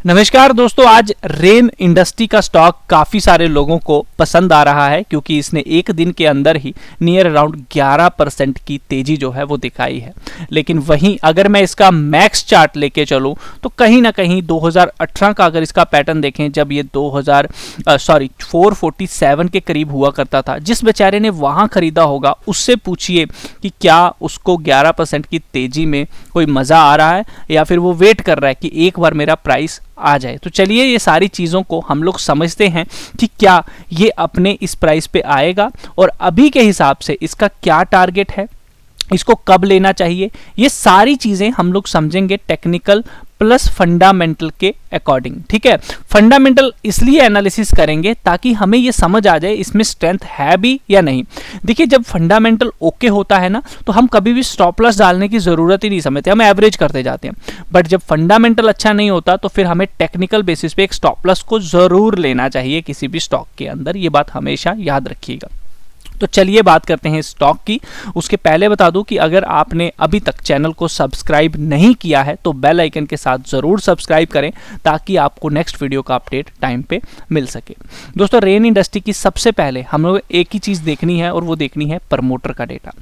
नमस्कार दोस्तों, आज रेन इंडस्ट्री का स्टॉक काफ़ी सारे लोगों को पसंद आ रहा है क्योंकि इसने एक दिन के अंदर ही नियर अराउंड 11% की तेजी जो है वो दिखाई है। लेकिन वहीं अगर मैं इसका मैक्स चार्ट लेके चलूं तो कहीं ना कहीं 2018 का अगर इसका पैटर्न देखें, जब ये 447 के करीब हुआ करता था, जिस बेचारे ने वहां खरीदा होगा उससे पूछिए कि क्या उसको 11% की तेजी में कोई मज़ा आ रहा है या फिर वो वेट कर रहा है कि एक बार मेरा प्राइस आ जाए। तो चलिए ये सारी चीज़ों को हम लोग समझते हैं कि क्या ये अपने इस प्राइस पे आएगा और अभी के हिसाब से इसका क्या टारगेट है, इसको कब लेना चाहिए, ये सारी चीज़ें हम लोग समझेंगे टेक्निकल प्लस फंडामेंटल के अकॉर्डिंग। ठीक है, फंडामेंटल इसलिए एनालिसिस करेंगे ताकि हमें ये समझ आ जाए इसमें स्ट्रेंथ है भी या नहीं। देखिए, जब फंडामेंटल ओके होता है ना तो हम कभी भी स्टॉप लॉस डालने की ज़रूरत ही नहीं समझते, हम एवरेज करते जाते हैं। बट जब फंडामेंटल अच्छा नहीं होता तो फिर हमें टेक्निकल बेसिस पे एक स्टॉप लॉस को ज़रूर लेना चाहिए किसी भी स्टॉक के अंदर, ये बात हमेशा याद रखिएगा। तो चलिए बात करते हैं स्टॉक की। उसके पहले बता दूं कि अगर आपने अभी तक चैनल को सब्सक्राइब नहीं किया है तो बेल आइकन के साथ ज़रूर सब्सक्राइब करें ताकि आपको नेक्स्ट वीडियो का अपडेट टाइम पे मिल सके। दोस्तों, रेन इंडस्ट्री की सबसे पहले हम लोग एक ही चीज़ देखनी है और वो देखनी है प्रमोटर का डेटा।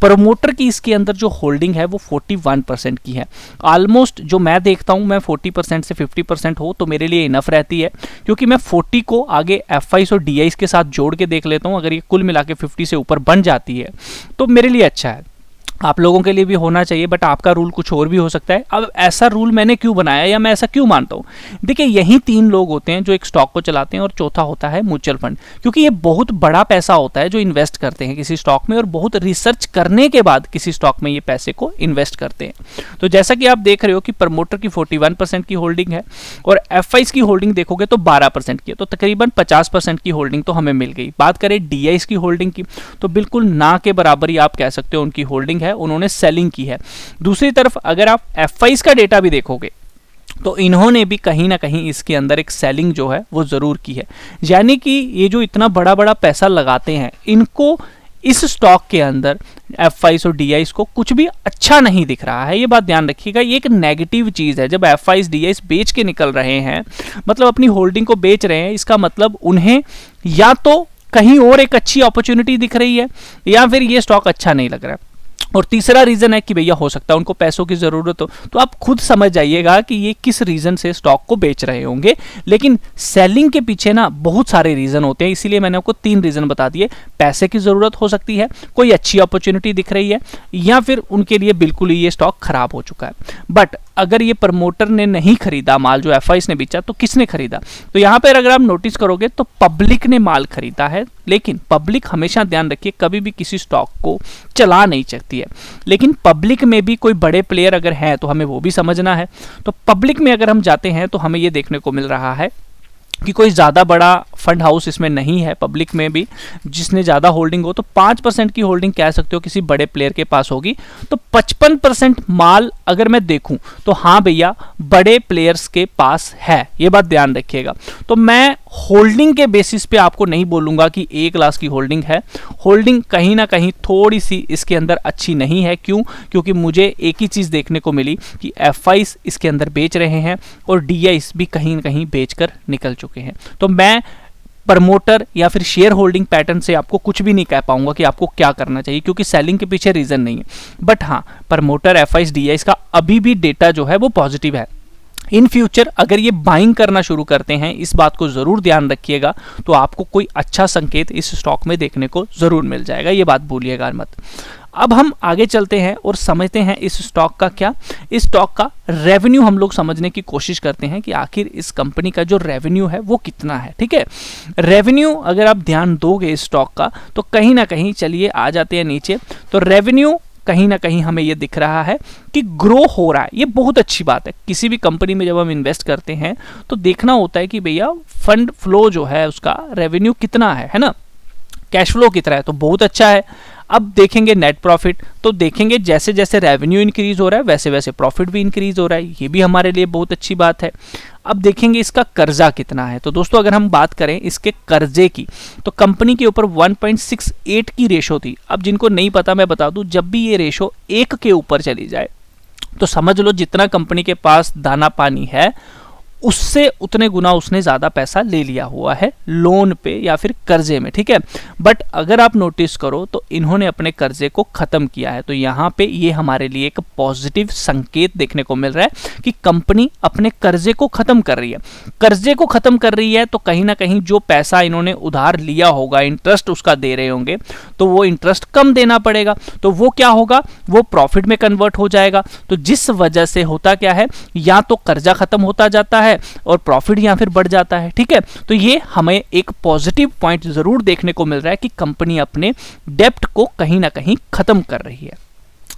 प्रमोटर की इसके अंदर जो होल्डिंग है वो 41% की है। ऑलमोस्ट जो मैं देखता हूँ, मैं 40% से 50% हो तो मेरे लिए इनफ रहती है, क्योंकि मैं 40 को आगे FIs और DIs के साथ जोड़ के देख लेता हूँ। अगर ये कुल मिला के 50 से ऊपर बन जाती है तो मेरे लिए अच्छा है, आप लोगों के लिए भी होना चाहिए, बट आपका रूल कुछ और भी हो सकता है। अब ऐसा रूल मैंने क्यों बनाया या मैं ऐसा क्यों मानता हूं? देखिए, यही 3 लोग होते हैं जो एक स्टॉक को चलाते हैं और चौथा होता है म्यूचुअल फंड, क्योंकि ये बहुत बड़ा पैसा होता है जो इन्वेस्ट करते हैं किसी स्टॉक में और बहुत रिसर्च करने के बाद किसी स्टॉक में ये पैसे को इन्वेस्ट करते हैं। तो जैसा कि आप देख रहे हो कि प्रमोटर की 41% की होल्डिंग है और FIs की होल्डिंग देखोगे तो 12% की है, तो तकरीबन 50% की होल्डिंग तो हमें मिल गई। बात करें DIs की होल्डिंग की तो बिल्कुल ना के बराबर ही आप कह सकते हो उनकी होल्डिंग है, उन्होंने सेलिंग की है। दूसरी तरफ अगर आप FIs का डेटा भी देखोगे तो इन्होंने भी कहीं ना कहीं इसके अंदर एक सेलिंग जो है वो जरूर की है। यानी कि ये जो इतना बड़ा बड़ा पैसा लगाते हैं, इनको इस स्टॉक के अंदर FIs और DIs को कुछ भी अच्छा नहीं दिख रहा है। ये बात ध्यान रखिएगा, ये एक नेगेटिव चीज़ है। जब FIs DIs बेच के निकल रहे हैं, मतलब अपनी होल्डिंग को बेच रहे हैं, इसका मतलब उन्हें या तो कहीं और एक अच्छी अपॉर्चुनिटी दिख रही है या फिर ये स्टॉक अच्छा नहीं लग रहा है। और तीसरा रीजन है कि भैया हो सकता है उनको पैसों की ज़रूरत हो, तो आप खुद समझ जाइएगा कि ये किस रीज़न से स्टॉक को बेच रहे होंगे। लेकिन सेलिंग के पीछे ना बहुत सारे रीज़न होते हैं, इसीलिए मैंने आपको 3 रीज़न बता दिए। पैसे की ज़रूरत हो सकती है, कोई अच्छी अपॉर्चुनिटी दिख रही है, या फिर उनके लिए बिल्कुल ही ये स्टॉक खराब हो चुका है। बट अगर ये प्रमोटर ने नहीं खरीदा माल, जो FIs ने बेचा, तो किसने खरीदा? तो यहाँ पर अगर आप नोटिस करोगे तो पब्लिक ने माल खरीदा है। लेकिन पब्लिक, हमेशा ध्यान रखिए, कभी भी किसी स्टॉक को चला नहीं सकती है। लेकिन पब्लिक में भी कोई बड़े प्लेयर अगर हैं तो हमें वो भी समझना है। तो पब्लिक में अगर हम जाते हैं तो हमें ये देखने को मिल रहा है कि कोई ज़्यादा बड़ा फंड हाउस इसमें नहीं है पब्लिक में भी जिसने ज़्यादा होल्डिंग हो। तो 5% की होल्डिंग कह सकते हो किसी बड़े प्लेयर के पास होगी। तो 55% माल अगर मैं देखूं तो हाँ भैया, बड़े प्लेयर्स के पास है, ये बात ध्यान रखिएगा। तो मैं होल्डिंग के बेसिस पे आपको नहीं बोलूँगा कि 1 लाख की होल्डिंग है। होल्डिंग कहीं ना कहीं थोड़ी सी इसके अंदर अच्छी नहीं है। क्यों? क्योंकि मुझे एक ही चीज़ देखने को मिली कि FIs इसके अंदर बेच रहे हैं और DIs भी कहीं ना कहीं बेच कर निकल चुके हैं। तो मैं प्रमोटर या फिर शेयर होल्डिंग पैटर्न से आपको कुछ भी नहीं कह पाऊंगा कि आपको क्या करना चाहिए, क्योंकि सेलिंग के पीछे रीज़न नहीं है। बट हाँ, प्रमोटर, FIs, DIs का अभी भी डेटा जो है वो पॉजिटिव है। इन फ्यूचर अगर ये बाइंग करना शुरू करते हैं, इस बात को ज़रूर ध्यान रखिएगा, तो आपको कोई अच्छा संकेत इस स्टॉक में देखने को ज़रूर मिल जाएगा, ये बात भूलिएगा मत। अब हम आगे चलते हैं और समझते हैं इस स्टॉक का क्या, इस स्टॉक का रेवेन्यू हम लोग समझने की कोशिश करते हैं कि आखिर इस कंपनी का जो रेवेन्यू है वो कितना है। ठीक है, रेवेन्यू अगर आप ध्यान दोगे इस स्टॉक का तो कहीं ना कहीं, चलिए आ जाते हैं नीचे, तो रेवेन्यू कहीं ना कहीं हमें ये दिख रहा है कि ग्रो हो रहा है। ये बहुत अच्छी बात है। किसी भी कंपनी में जब हम इन्वेस्ट करते हैं तो देखना होता है कि भैया फंड फ्लो जो है उसका रेवेन्यू कितना है ना, कैश फ्लो कितना है, तो बहुत अच्छा है। अब देखेंगे नेट प्रॉफिट, तो देखेंगे जैसे जैसे रेवेन्यू इंक्रीज हो रहा है वैसे वैसे प्रॉफिट भी इंक्रीज हो रहा है, ये भी हमारे लिए बहुत अच्छी बात है। अब देखेंगे इसका कर्जा कितना है। तो दोस्तों अगर हम बात करें इसके कर्जे की तो कंपनी के ऊपर 1.68 की रेशो थी। अब जिनको नहीं पता मैं बता दूं, जब भी ये रेशो 1 के ऊपर चली जाए तो समझ लो जितना कंपनी के पास दाना पानी है उससे उतने गुना उसने ज़्यादा पैसा ले लिया हुआ है लोन पे या फिर कर्जे में, ठीक है। बट अगर आप नोटिस करो तो इन्होंने अपने कर्जे को ख़त्म किया है, तो यहाँ पे ये हमारे लिए एक पॉजिटिव संकेत देखने को मिल रहा है कि कंपनी अपने कर्जे को ख़त्म कर रही है। कर्जे को ख़त्म कर रही है तो कहीं ना कहीं जो पैसा इन्होंने उधार लिया होगा, इंटरेस्ट उसका दे रहे होंगे, तो वो इंटरेस्ट कम देना पड़ेगा, तो वो क्या होगा, वो प्रॉफिट में कन्वर्ट हो जाएगा। तो जिस वजह से होता क्या है, या तो कर्जा खत्म होता जाता है और प्रॉफिट या फिर बढ़ जाता है, ठीक है। तो ये हमें एक पॉजिटिव पॉइंट जरूर देखने को मिल रहा है कि कंपनी अपने डेब्ट को कहीं ना कहीं खत्म कर रही है।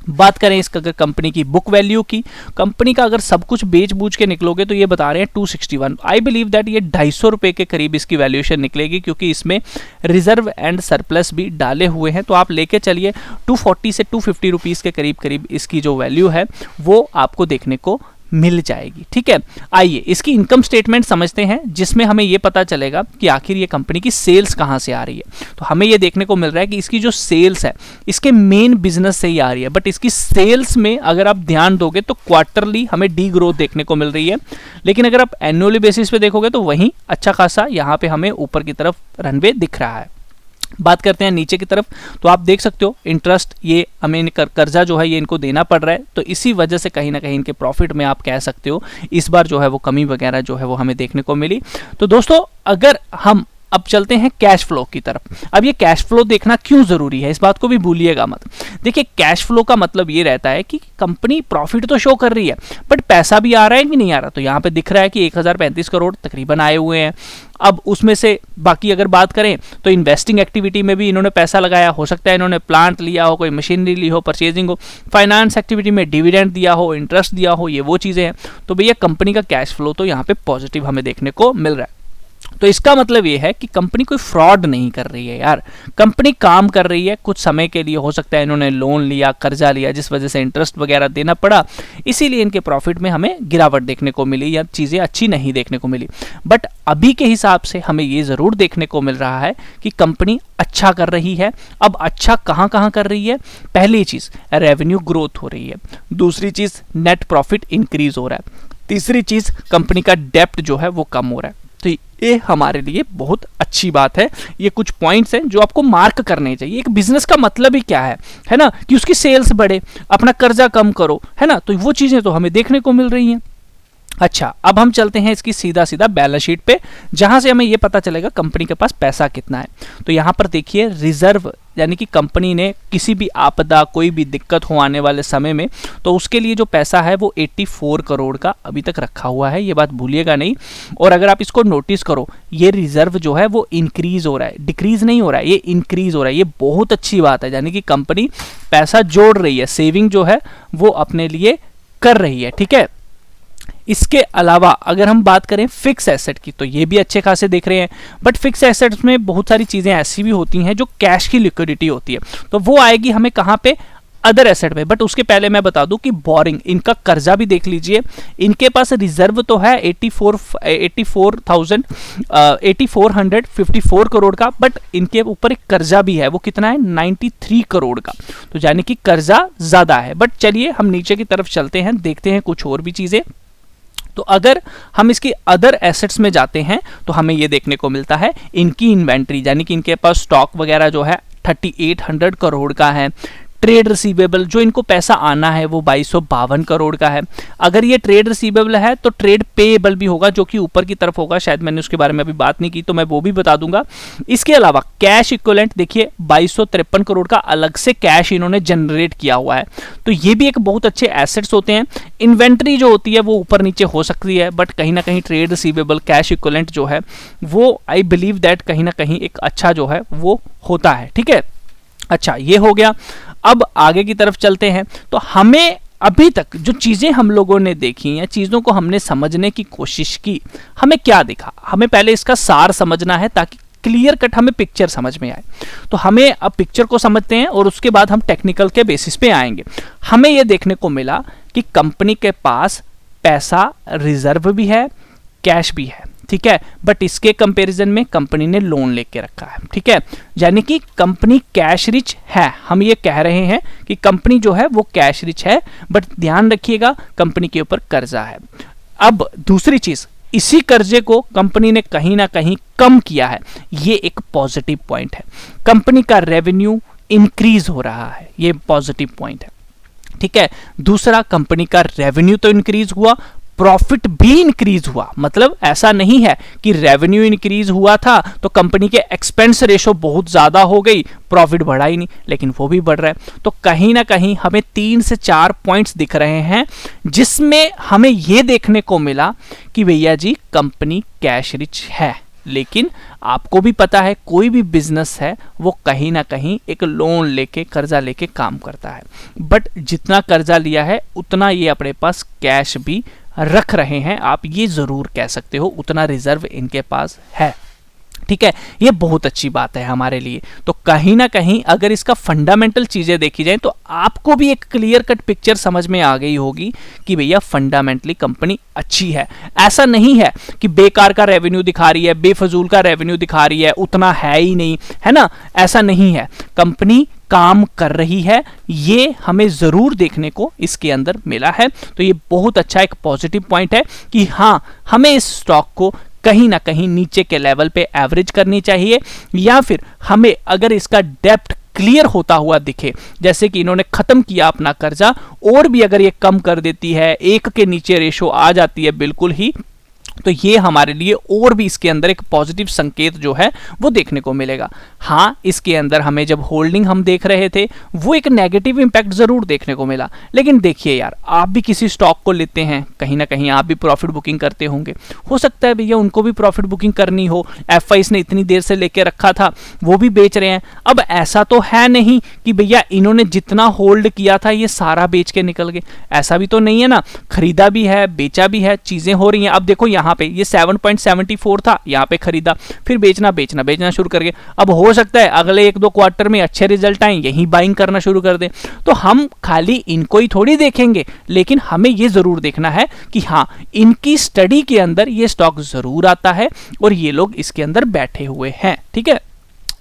बात करें इसका अगर कंपनी की बुक वैल्यू की, कंपनी का अगर सब कुछ बेच बूझ के निकलोगे तो ये बता रहे हैं 261। आई बिलीव दैट ये 250 रुपए के करीब इसकी वैल्यूएशन निकलेगी, क्योंकि इसमें रिजर्व एंड सरप्लस भी डाले हुए हैं। तो आप लेके चलिए 240 से 250 रुपीज़ के करीब करीब इसकी जो वैल्यू है वो आपको देखने को मिल जाएगी, ठीक है। आइए इसकी इनकम स्टेटमेंट समझते हैं, जिसमें हमें यह पता चलेगा कि आखिर ये कंपनी की सेल्स कहां से आ रही है। तो हमें यह देखने को मिल रहा है कि इसकी जो सेल्स है इसके मेन बिजनेस से ही आ रही है, बट इसकी सेल्स में अगर आप ध्यान दोगे तो क्वार्टरली हमें डी ग्रोथ देखने को मिल रही है, लेकिन अगर आप एनुअली बेसिस पे देखोगे तो वहीं अच्छा खासा यहाँ पे हमें ऊपर की तरफ रनवे दिख रहा है। बात करते हैं नीचे की तरफ, तो आप देख सकते हो इंटरेस्ट ये हमें कर्जा जो है ये इनको देना पड़ रहा है, तो इसी वजह से कहीं ना कहीं इनके प्रॉफिट में आप कह सकते हो इस बार जो है वो कमी वगैरह जो है वो हमें देखने को मिली। तो दोस्तों अगर हम अब चलते हैं कैश फ्लो की तरफ। अब ये कैश फ्लो देखना क्यों जरूरी है, इस बात को भी भूलिएगा मत। देखिए कैश फ्लो का मतलब ये रहता है कि कंपनी प्रॉफिट तो शो कर रही है बट पैसा भी आ रहा है कि नहीं आ रहा। तो यहाँ पे दिख रहा है कि 1035 करोड़ तकरीबन आए हुए हैं। अब उसमें से बाकी अगर बात करें तो इन्वेस्टिंग एक्टिविटी में भी इन्होंने पैसा लगाया, हो सकता है इन्होंने प्लांट लिया हो, कोई मशीनरी ली हो, परचेजिंग हो, फाइनेंस एक्टिविटी में डिविडेंड दिया हो, इंटरेस्ट दिया हो, ये वो चीज़ें हैं। तो भैया कंपनी का कैश फ्लो तो यहाँ पे पॉजिटिव हमें देखने को मिल रहा है। तो इसका मतलब ये है कि कंपनी कोई फ्रॉड नहीं कर रही है यार, कंपनी काम कर रही है। कुछ समय के लिए हो सकता है इन्होंने लोन लिया, कर्जा लिया, जिस वजह से इंटरेस्ट वगैरह देना पड़ा, इसीलिए इनके प्रॉफिट में हमें गिरावट देखने को मिली या चीज़ें अच्छी नहीं देखने को मिली। बट अभी के हिसाब से हमें ये ज़रूर देखने को मिल रहा है कि कंपनी अच्छा कर रही है। अब अच्छा कहाँ कहाँ कर रही है, पहली चीज़ रेवेन्यू ग्रोथ हो रही है, दूसरी चीज़ नेट प्रॉफिट इंक्रीज हो रहा है, तीसरी चीज़ कंपनी का डेप्ट जो है वो कम हो रहा है। तो ये हमारे लिए बहुत अच्छी बात है। ये कुछ पॉइंट्स हैं जो आपको मार्क करने चाहिए। एक बिजनेस का मतलब ही क्या है ना, कि उसकी सेल्स बढ़े, अपना कर्जा कम करो, है ना। तो वो चीजें तो हमें देखने को मिल रही हैं। अच्छा अब हम चलते हैं इसकी सीधा सीधा बैलेंस शीट पे, जहां से हमें यह पता चलेगा कंपनी के पास पैसा कितना है। तो यहां पर देखिए रिजर्व, यानी कि कंपनी ने किसी भी आपदा, कोई भी दिक्कत हो आने वाले समय में, तो उसके लिए जो पैसा है वो 84 करोड़ का अभी तक रखा हुआ है, ये बात भूलिएगा नहीं। और अगर आप इसको नोटिस करो, ये रिजर्व जो है वो इंक्रीज हो रहा है, डिक्रीज नहीं हो रहा है, ये इंक्रीज हो रहा है। ये बहुत अच्छी बात है, यानी कि कंपनी पैसा जोड़ रही है, सेविंग जो है वो अपने लिए कर रही है, ठीक है। इसके अलावा अगर हम बात करें फिक्स एसेट की, तो ये भी अच्छे खासे देख रहे हैं। बट फिक्स एसेट्स में बहुत सारी चीजें ऐसी भी होती हैं जो कैश की लिक्विडिटी होती है, तो वो आएगी हमें कहाँ पे, अदर एसेट में। बट उसके पहले मैं बता दूं कि बोरिंग, इनका कर्जा भी देख लीजिए। इनके पास रिजर्व तो है 8454 करोड़ का, बट इनके ऊपर एक कर्जा भी है, वो कितना है 93 करोड़ का। तो यानी कि कर्जा ज्यादा है। बट चलिए हम नीचे की तरफ चलते हैं, देखते हैं कुछ और भी चीजें। तो अगर हम इसकी अदर एसेट्स में जाते हैं तो हमें ये देखने को मिलता है इनकी इन्वेंट्री, यानी कि इनके पास स्टॉक वगैरह जो है 3800 करोड़ का है। ट्रेड रिसीवेबल, जो इनको पैसा आना है वो 2252 करोड़ का है। अगर ये ट्रेड रिसीवेबल है तो ट्रेड पेएबल भी होगा, जो कि ऊपर की तरफ होगा। शायद मैंने उसके बारे में अभी बात नहीं की, तो मैं वो भी बता दूंगा। इसके अलावा कैश इक्विवेलेंट देखिए 2253 करोड़ का अलग से कैश इन्होंने जनरेट किया हुआ है। तो ये भी एक बहुत अच्छे एसेट्स होते हैं। इन्वेंट्री जो होती है वो ऊपर नीचे हो सकती है, बट कहीं ना कहीं ट्रेड रिसीवेबल, कैश इक्विवेलेंट जो है वो आई बिलीव दैट कहीं ना कहीं एक अच्छा जो है वो होता है, ठीक है। अच्छा ये हो गया। अब आगे की तरफ चलते हैं। तो हमें अभी तक जो चीजें हम लोगों ने देखी या चीजों को हमने समझने की कोशिश की, हमें क्या दिखा, हमें पहले इसका सार समझना है ताकि क्लियर कट हमें पिक्चर समझ में आए। तो हमें अब पिक्चर को समझते हैं और उसके बाद हम टेक्निकल के बेसिस पे आएंगे। हमें यह देखने को मिला कि कंपनी के पास पैसा रिजर्व भी है, कैश भी है, ठीक है। बट इसके कंपैरिजन में कंपनी ने लोन लेके रखा है, ठीक है। यानी कि कंपनी कैश रिच है। हम ये कह रहे हैं कि कंपनी जो है वो कैश रिच है, बट ध्यान रखिएगा कंपनी के ऊपर कर्जा है। अब दूसरी चीज, इसी कर्जे को कंपनी ने कहीं ना कहीं कम किया है, ये एक पॉजिटिव पॉइंट है। कंपनी का रेवेन्यू इंक्रीज हो रहा है, ये पॉजिटिव पॉइंट है, ठीक है। दूसरा, कंपनी का रेवेन्यू तो इंक्रीज हुआ, प्रॉफिट भी इंक्रीज हुआ। मतलब ऐसा नहीं है कि रेवेन्यू इंक्रीज हुआ था तो कंपनी के एक्सपेंस रेशो बहुत ज्यादा हो गई, प्रॉफिट बढ़ा ही नहीं, लेकिन वो भी बढ़ रहा है। तो कहीं ना कहीं हमें 3 से 4 पॉइंट्स दिख रहे हैं जिसमें हमें यह देखने को मिला कि भैया जी कंपनी कैश रिच है। लेकिन आपको भी पता है कोई भी बिजनेस है वो कहीं ना कहीं एक लोन लेके, कर्जा लेके काम करता है, बट जितना कर्जा लिया है उतना ये अपने पास कैश भी रख रहे हैं, आप ये जरूर कह सकते हो, उतना रिजर्व इनके पास है, ठीक है। ये बहुत अच्छी बात है हमारे लिए। तो कहीं ना कहीं अगर इसका फंडामेंटल चीजें देखी जाए तो आपको भी एक क्लियर कट पिक्चर समझ में आ गई होगी कि भैया फंडामेंटली कंपनी अच्छी है। ऐसा नहीं है कि बेकार का रेवेन्यू दिखा रही है, बेफजूल का रेवेन्यू दिखा रही है, उतना है ही नहीं, है ना, ऐसा नहीं है। कंपनी काम कर रही है, ये हमें जरूर देखने को इसके अंदर मिला है। तो ये बहुत अच्छा एक पॉजिटिव पॉइंट है कि हाँ, हमें इस स्टॉक को कहीं ना कहीं नीचे के लेवल पे एवरेज करनी चाहिए, या फिर हमें अगर इसका डेप्थ क्लियर होता हुआ दिखे, जैसे कि इन्होंने खत्म किया अपना कर्जा, और भी अगर ये कम कर देती है, 1 के नीचे रेशो आ जाती है बिल्कुल ही, तो ये हमारे लिए और भी इसके अंदर एक पॉजिटिव संकेत जो है वो देखने को मिलेगा। हाँ, इसके अंदर हमें जब होल्डिंग हम देख रहे थे वो एक नेगेटिव इंपैक्ट जरूर देखने को मिला, लेकिन देखिए यार, आप भी किसी स्टॉक को लेते हैं, कहीं ना कहीं आप भी प्रॉफिट बुकिंग करते होंगे, हो सकता है भैया उनको भी प्रॉफिट बुकिंग करनी हो, एफआईस ने इतनी देर से लेके रखा था, वो भी बेच रहे हैं। अब ऐसा तो है नहीं कि भैया इन्होंने जितना होल्ड किया था ये सारा बेच के निकल गए, ऐसा भी तो नहीं है ना, खरीदा भी है, बेचा भी है, चीजें हो रही हैं। अब देखो यहाँ पे ये 7.74 था, यहाँ पे खरीदा, फिर बेचना शुरू कर गए। अब हो सकता है अगले 1-2 क्वार्टर में अच्छे रिजल्ट आए, यही बाइंग करना शुरू कर दें। तो हम खाली इनको ही थोड़ी देखेंगे, लेकिन हमें ये जरूर देखना है कि हाँ, इनकी स्टडी के अंदर ये स्टॉक जरूर आता है और ये लोग इसके अंदर बैठे हुए हैं, ठीक है।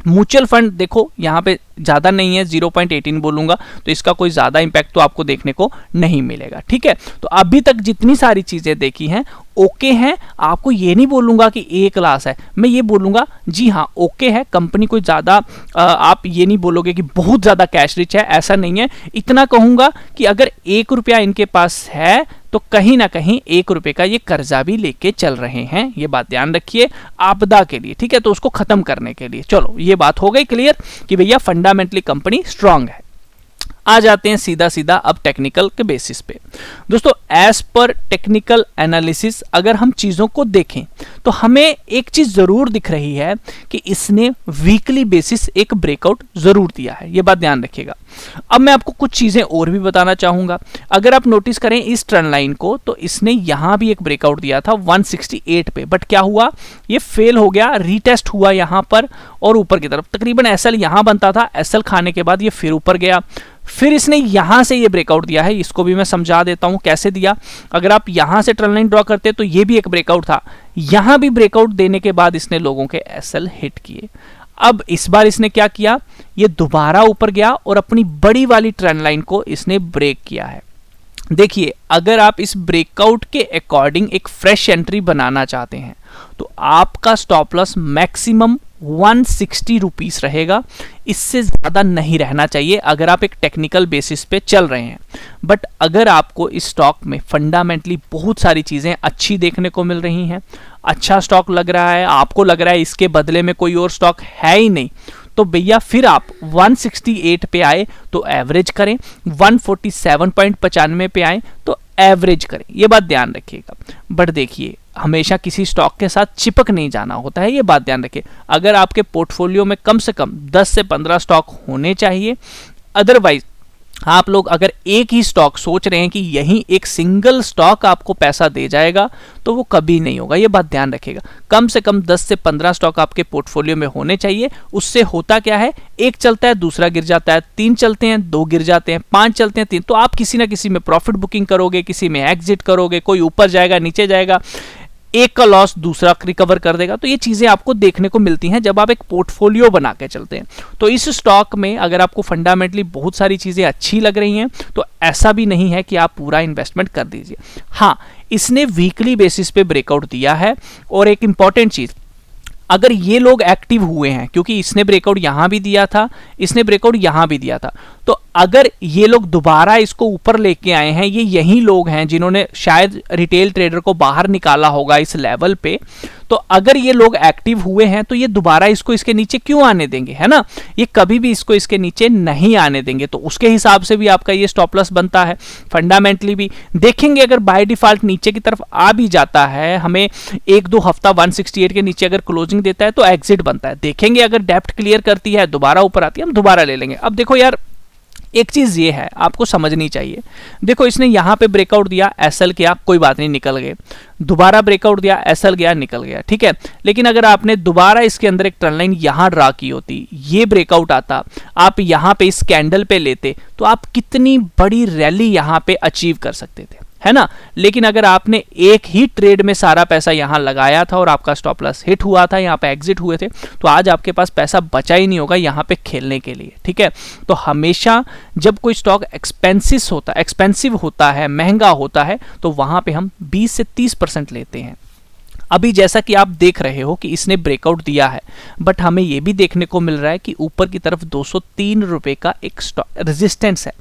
म्यूचुअल फंड देखो यहाँ पे ज्यादा नहीं है, 0.18 बोलूंगा, तो इसका कोई ज्यादा इंपैक्ट तो आपको देखने को नहीं मिलेगा, ठीक है। तो अभी तक जितनी सारी चीजें देखी हैं ओके हैं, आपको ये नहीं बोलूंगा कि ए क्लास है, मैं ये बोलूंगा जी हाँ ओके है, कंपनी कोई ज्यादा, आप ये नहीं बोलोगे कि बहुत ज्यादा कैश रिच है, ऐसा नहीं है। इतना कहूंगा कि अगर 1 रुपया इनके पास है तो कहीं ना कहीं 1 रुपए का ये कर्जा भी लेके चल रहे हैं, ये बात ध्यान रखिए, आपदा के लिए, ठीक है, तो उसको खत्म करने के लिए। चलो, ये बात हो गई क्लियर कि भैया फंडामेंटली कंपनी स्ट्रांग है। आ जाते हैं सीधा सीधा अब टेक्निकल के बेसिस पे। दोस्तों, एज पर टेक्निकल एनालिसिस अगर हम चीजों को देखें तो हमें एक चीज जरूर दिख रही है कि इसने वीकली बेसिस एक ब्रेकआउट जरूर दिया है, ये बात ध्यान रखिएगा। अब मैं आपको कुछ चीजें और भी बताना चाहूंगा। अगर आप नोटिस करें इस ट्रेंड लाइन को, तो इसने यहां भी एक ब्रेकआउट दिया था 168 पे, बट क्या हुआ, ये फेल हो गया, रीटेस्ट हुआ यहां पर और ऊपर की तरफ तकरीबन एसएल यहां बनता था, एसएल खाने के बाद ये फिर ऊपर गया, फिर इसने यहां से ये ब्रेकआउट दिया है। इसको भी मैं समझा देता हूं कैसे दिया। अगर आप यहां से ट्रेंड लाइन ड्रॉ करते तो ये भी एक ब्रेकआउट था, यहां भी ब्रेकआउट देने के बाद इसने लोगों के एसएल हिट किए। अब इस बार इसने क्या किया, ये दोबारा ऊपर गया और अपनी बड़ी वाली ट्रेंड लाइन को इसने ब्रेक किया है। देखिए, अगर आप इस ब्रेकआउट के अकॉर्डिंग एक फ्रेश एंट्री बनाना चाहते हैं तो आपका स्टॉप लॉस मैक्सिमम 160 रुपीस रहेगा, इससे ज्यादा नहीं रहना चाहिए अगर आप एक टेक्निकल बेसिस पे चल रहे हैं। बट अगर आपको इस स्टॉक में फंडामेंटली बहुत सारी चीजें अच्छी देखने को मिल रही हैं, अच्छा स्टॉक लग रहा है, आपको लग रहा है इसके बदले में कोई और स्टॉक है ही नहीं, तो भैया फिर आप 168 पे आए तो एवरेज करें, 147.95 पे आए तो एवरेज करें, ये बात ध्यान रखिएगा। बट देखिए, हमेशा किसी स्टॉक के साथ चिपक नहीं जाना होता है, ये बात ध्यान रखिए। अगर आपके पोर्टफोलियो में कम से कम 10 से 15 स्टॉक होने चाहिए, अदरवाइज आप लोग अगर एक ही स्टॉक सोच रहे हैं कि यही एक सिंगल स्टॉक आपको पैसा दे जाएगा तो वो कभी नहीं होगा, ये बात ध्यान रखिएगा। कम से कम 10 से 15 स्टॉक आपके पोर्टफोलियो में होने चाहिए। उससे होता क्या है, एक चलता है दूसरा गिर जाता है, 3 चलते हैं 2 गिर जाते हैं, 5 चलते हैं 3, तो आप किसी ना किसी में प्रॉफिट बुकिंग करोगे, किसी में एग्जिट करोगे, कोई ऊपर जाएगा नीचे जाएगा। एक का लॉस दूसरा रिकवर कर देगा। तो ये चीजें आपको देखने को मिलती हैं जब आप एक पोर्टफोलियो बना के चलते हैं। तो इस स्टॉक में अगर आपको फंडामेंटली बहुत सारी चीजें अच्छी लग रही हैं तो ऐसा भी नहीं है कि आप पूरा इन्वेस्टमेंट कर दीजिए। हाँ, इसने वीकली बेसिस पे ब्रेकआउट दिया है। और एक इंपॉर्टेंट चीज, अगर ये लोग एक्टिव हुए हैं, क्योंकि इसने ब्रेकआउट यहां भी दिया था, इसने ब्रेकआउट यहां भी दिया था, तो अगर ये लोग दोबारा इसको ऊपर लेके आए हैं, ये यही लोग हैं जिन्होंने शायद रिटेल ट्रेडर को बाहर निकाला होगा इस लेवल पे, तो अगर ये लोग एक्टिव हुए हैं तो ये दोबारा इसको इसके नीचे क्यों आने देंगे, है ना? ये कभी भी इसको इसके नीचे नहीं आने देंगे। तो उसके हिसाब से भी आपका ये स्टॉप लॉस बनता है। फंडामेंटली भी देखेंगे, अगर बाय डिफॉल्ट नीचे की तरफ आ भी जाता है, हमें 1-2 हफ्ता 168 के नीचे अगर क्लोजिंग देता है तो एग्जिट बनता है। देखेंगे अगर डेप्थ क्लियर करती है, दोबारा ऊपर आती है, हम दोबारा ले लेंगे। अब देखो यार, एक चीज ये है आपको समझनी चाहिए। देखो, इसने यहां पे ब्रेकआउट दिया, एसएल किया, कोई बात नहीं, निकल गए। दोबारा ब्रेकआउट दिया, एसएल गया, निकल गया, ठीक है। लेकिन अगर आपने दोबारा इसके अंदर एक ट्रेंड लाइन यहां ड्रा की होती, ये ब्रेकआउट आता, आप यहां पे इस कैंडल पे लेते, तो आप कितनी बड़ी रैली यहां पे अचीव कर सकते थे, है ना? लेकिन अगर आपने एक ही ट्रेड में सारा पैसा यहां लगाया था और आपका स्टॉप लॉस हिट हुआ था, यहां पे एग्जिट हुए थे, तो आज आपके पास पैसा बचा ही नहीं होगा यहां पे खेलने के लिए, ठीक है। तो हमेशा जब कोई स्टॉक एक्सपेंसिव होता है, महंगा होता है, तो वहां पे हम 20 से 30% लेते हैं। अभी जैसा कि आप देख रहे हो कि इसने ब्रेकआउट दिया है, बट हमें यह भी देखने को मिल रहा है कि ऊपर की तरफ 203 रुपए का एक रेजिस्टेंस है।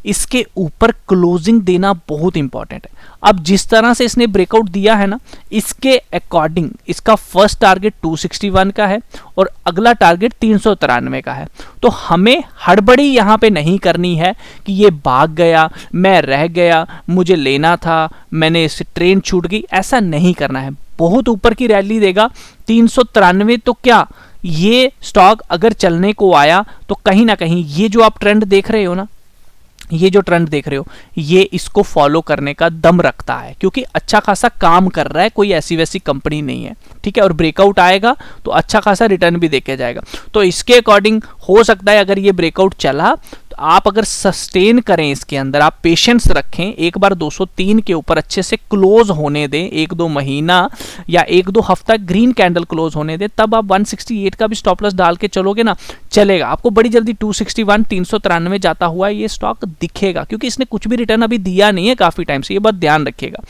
इसके ऊपर क्लोजिंग देना बहुत इंपॉर्टेंट है। अब जिस तरह से इसने ब्रेकआउट दिया है ना, इसके अकॉर्डिंग इसका फर्स्ट टारगेट 261 का है और अगला टारगेट 393 का है। तो हमें हड़बड़ी यहां पे नहीं करनी है कि ये भाग गया, मैं रह गया, मुझे लेना था, मैंने इस ट्रेन छूट गई, ऐसा नहीं करना है। बहुत ऊपर की रैली देगा 393, तो क्या ये स्टॉक अगर चलने को आया तो कहीं ना कहीं ये जो आप ट्रेंड देख रहे हो ना, ये जो ट्रेंड देख रहे हो, ये इसको फॉलो करने का दम रखता है, क्योंकि अच्छा खासा काम कर रहा है, कोई ऐसी वैसी कंपनी नहीं है, ठीक है। और ब्रेकआउट आएगा तो अच्छा खासा रिटर्न भी देके जाएगा। तो इसके अकॉर्डिंग हो सकता है अगर ये ब्रेकआउट चला तो आप अगर सस्टेन करें, इसके अंदर आप पेशेंस रखें, एक बार 203 के ऊपर अच्छे से क्लोज होने दें, 1-2 महीना या 1-2 हफ्ता ग्रीन कैंडल क्लोज होने दें, तब आप 168 का भी स्टॉप लॉस डाल के चलोगे ना, चलेगा। आपको बड़ी जल्दी 261, 393 जाता हुआ ये स्टॉक दिखेगा, क्योंकि इसने कुछ भी रिटर्न अभी दिया नहीं है काफी टाइम से, ये बात ध्यान रखिएगा।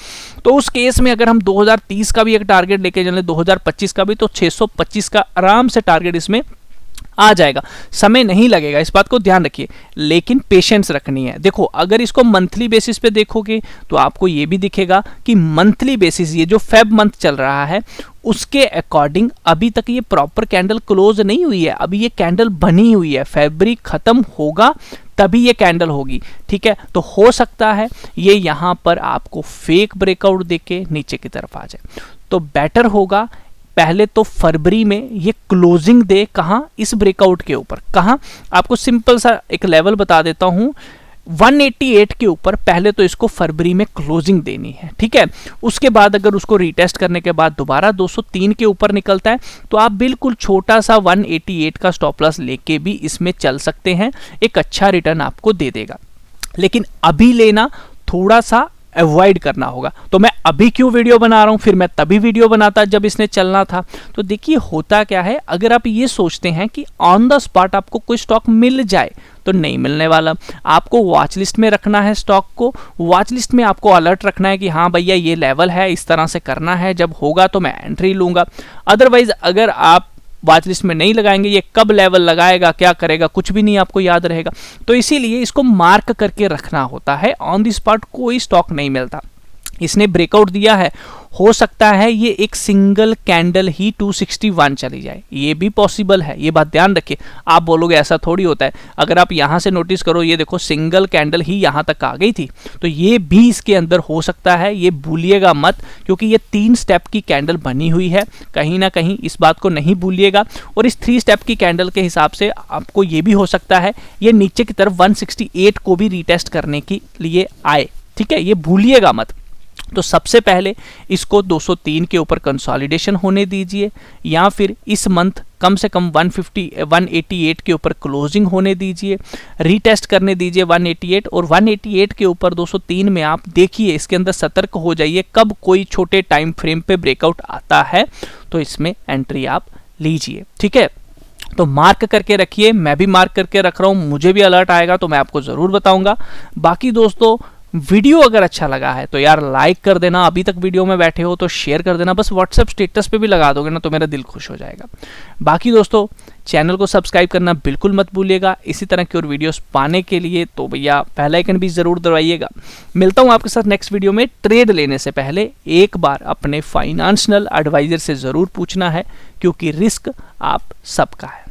तो उस केस में अगर हम 2030 का भी एक टारगेट लेके चले, 2025 का भी, तो 625 का आराम से टारगेट इसमें आ जाएगा। समय नहीं लगेगा, इस बात को ध्यान रखिए, लेकिन पेशेंस रखनी है। देखो, अगर इसको मंथली बेसिस पे देखोगे तो आपको ये भी दिखेगा कि मंथली बेसिस, ये जो फेब मंथ चल रहा है उसके अकॉर्डिंग अभी तक ये प्रॉपर कैंडल क्लोज नहीं हुई है, अभी ये कैंडल बनी हुई है। फरवरी खत्म होगा तभी ये कैंडल होगी, ठीक है। तो हो सकता है ये यहां पर आपको फेक ब्रेकआउट देके नीचे की तरफ आ जाए, तो बेटर होगा पहले तो फरवरी में ये क्लोजिंग दे। कहां? इस ब्रेकआउट के ऊपर। कहां? आपको सिंपल सा एक लेवल बता देता हूं, 188 के ऊपर पहले तो इसको फरवरी में क्लोजिंग देनी है, ठीक है। उसके बाद अगर उसको रीटेस्ट करने के बाद दोबारा 203 के ऊपर निकलता है तो आप बिल्कुल छोटा सा 188 का स्टॉप लॉस लेके भी इसमें चल सकते हैं, एक अच्छा रिटर्न आपको दे देगा। लेकिन अभी लेना थोड़ा सा अवॉइड करना होगा। तो मैं अभी क्यों वीडियो बना रहा हूं, फिर मैं तभी वीडियो बनाता जब इसने चलना था। तो देखिए होता क्या है, अगर आप ये सोचते हैं कि ऑन द स्पॉट आपको कोई स्टॉक मिल जाए तो नहीं मिलने वाला। आपको वॉच लिस्ट में रखना है स्टॉक को, वॉच लिस्ट में आपको अलर्ट रखना है कि हाँ भैया ये लेवल है, इस तरह से करना है, जब होगा तो मैं एंट्री लूंगा। अदरवाइज अगर आप वॉच लिस्ट में नहीं लगाएंगे, ये कब लेवल लगाएगा, क्या करेगा, कुछ भी नहीं आपको याद रहेगा। तो इसीलिए इसको मार्क करके रखना होता है, ऑन द स्पॉट कोई स्टॉक नहीं मिलता। इसने ब्रेकआउट दिया है, हो सकता है ये एक सिंगल कैंडल ही 261 चली जाए, ये भी पॉसिबल है, ये बात ध्यान रखिए। आप बोलोगे ऐसा थोड़ी होता है, अगर आप यहां से नोटिस करो, ये देखो सिंगल कैंडल ही यहां तक आ गई थी, तो ये भी इसके अंदर हो सकता है, ये भूलिएगा मत, क्योंकि ये 3 स्टेप की कैंडल बनी हुई है, कहीं ना कहीं इस बात को नहीं भूलिएगा। और इस 3 स्टेप की कैंडल के हिसाब से आपको ये भी हो सकता है ये नीचे की तरफ 168 को भी रीटेस्ट करने के लिए आए, ठीक है, ये भूलिएगा मत। तो सबसे पहले इसको 203 के ऊपर कंसोलिडेशन होने दीजिए, या फिर इस मंथ कम से कम 188 के ऊपर क्लोजिंग होने दीजिए, रीटेस्ट करने दीजिए 188, और 188 के ऊपर 203 में आप देखिए, इसके अंदर सतर्क हो जाइए, कब कोई छोटे टाइम फ्रेम पे ब्रेकआउट आता है तो इसमें एंट्री आप लीजिए। ठीक है, तो मार्क करके रखिए, मैं भी मार्क करके रख रहा हूं, मुझे भी अलर्ट आएगा तो मैं आपको जरूर बताऊंगा। बाकी दोस्तों, वीडियो अगर अच्छा लगा है तो यार लाइक कर देना, अभी तक वीडियो में बैठे हो तो शेयर कर देना, बस व्हाट्सएप स्टेटस पे भी लगा दोगे ना तो मेरा दिल खुश हो जाएगा। बाकी दोस्तों, चैनल को सब्सक्राइब करना बिल्कुल मत भूलिएगा, इसी तरह की और वीडियोस पाने के लिए तो भैया बेल आइकन भी जरूर दबाइएगा। मिलता हूं आपके साथ नेक्स्ट वीडियो में। ट्रेड लेने से पहले एक बार अपने फाइनेंशियल एडवाइजर से जरूर पूछना है, क्योंकि रिस्क आप सबका है।